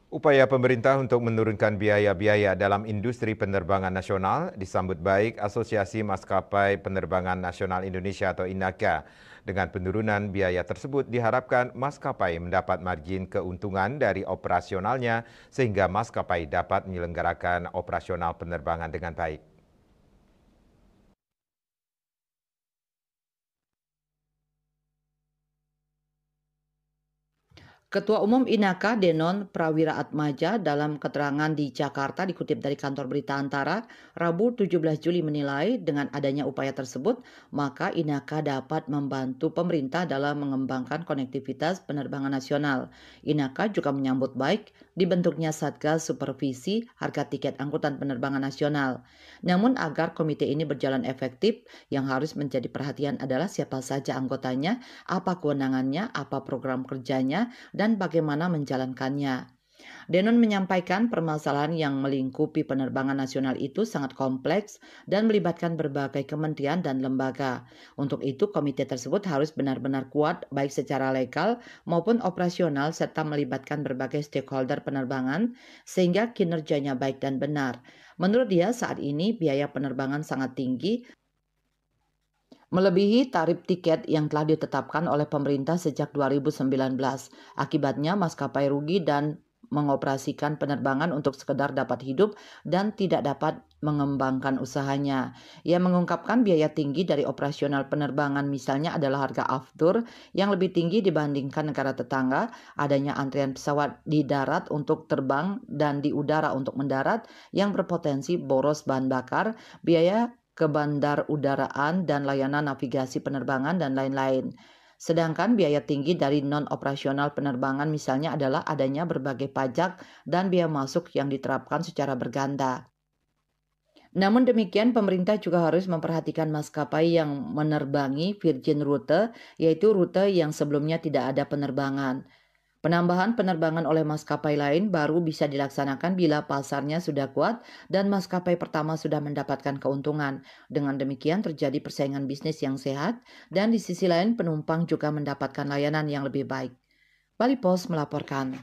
Upaya pemerintah untuk menurunkan biaya-biaya dalam industri penerbangan nasional disambut baik Asosiasi Maskapai Penerbangan Nasional Indonesia atau INAKA. Dengan penurunan biaya tersebut diharapkan maskapai mendapat margin keuntungan dari operasionalnya sehingga maskapai dapat menyelenggarakan operasional penerbangan dengan baik. Ketua Umum INAKA Denon Prawira Atmaja dalam keterangan di Jakarta dikutip dari kantor berita Antara, Rabu 17 Juli menilai dengan adanya upaya tersebut, maka INAKA dapat membantu pemerintah dalam mengembangkan konektivitas penerbangan nasional. INAKA juga menyambut baik dibentuknya Satgas Supervisi Harga Tiket Angkutan Penerbangan Nasional. Namun agar komite ini berjalan efektif, yang harus menjadi perhatian adalah siapa saja anggotanya, apa kewenangannya, apa program kerjanya, dan bagaimana menjalankannya. Denon menyampaikan permasalahan yang melingkupi penerbangan nasional itu sangat kompleks dan melibatkan berbagai kementerian dan lembaga. Untuk itu, komite tersebut harus benar-benar kuat baik secara legal maupun operasional serta melibatkan berbagai stakeholder penerbangan sehingga kinerjanya baik dan benar. Menurut dia, saat ini biaya penerbangan sangat tinggi melebihi tarif tiket yang telah ditetapkan oleh pemerintah sejak 2019. Akibatnya maskapai rugi dan mengoperasikan penerbangan untuk sekedar dapat hidup dan tidak dapat mengembangkan usahanya. Ia mengungkapkan biaya tinggi dari operasional penerbangan misalnya adalah harga aftur yang lebih tinggi dibandingkan negara tetangga, adanya antrian pesawat di darat untuk terbang dan di udara untuk mendarat yang berpotensi boros bahan bakar, biaya ke bandar udaraan dan layanan navigasi penerbangan dan lain-lain. Sedangkan biaya tinggi dari non-operasional penerbangan misalnya adalah adanya berbagai pajak dan biaya masuk yang diterapkan secara berganda. Namun demikian, pemerintah juga harus memperhatikan maskapai yang menerbangi Virgin Route, yaitu rute yang sebelumnya tidak ada penerbangan. Penambahan penerbangan oleh maskapai lain baru bisa dilaksanakan bila pasarnya sudah kuat dan maskapai pertama sudah mendapatkan keuntungan. Dengan demikian terjadi persaingan bisnis yang sehat dan di sisi lain penumpang juga mendapatkan layanan yang lebih baik. Bali Post melaporkan.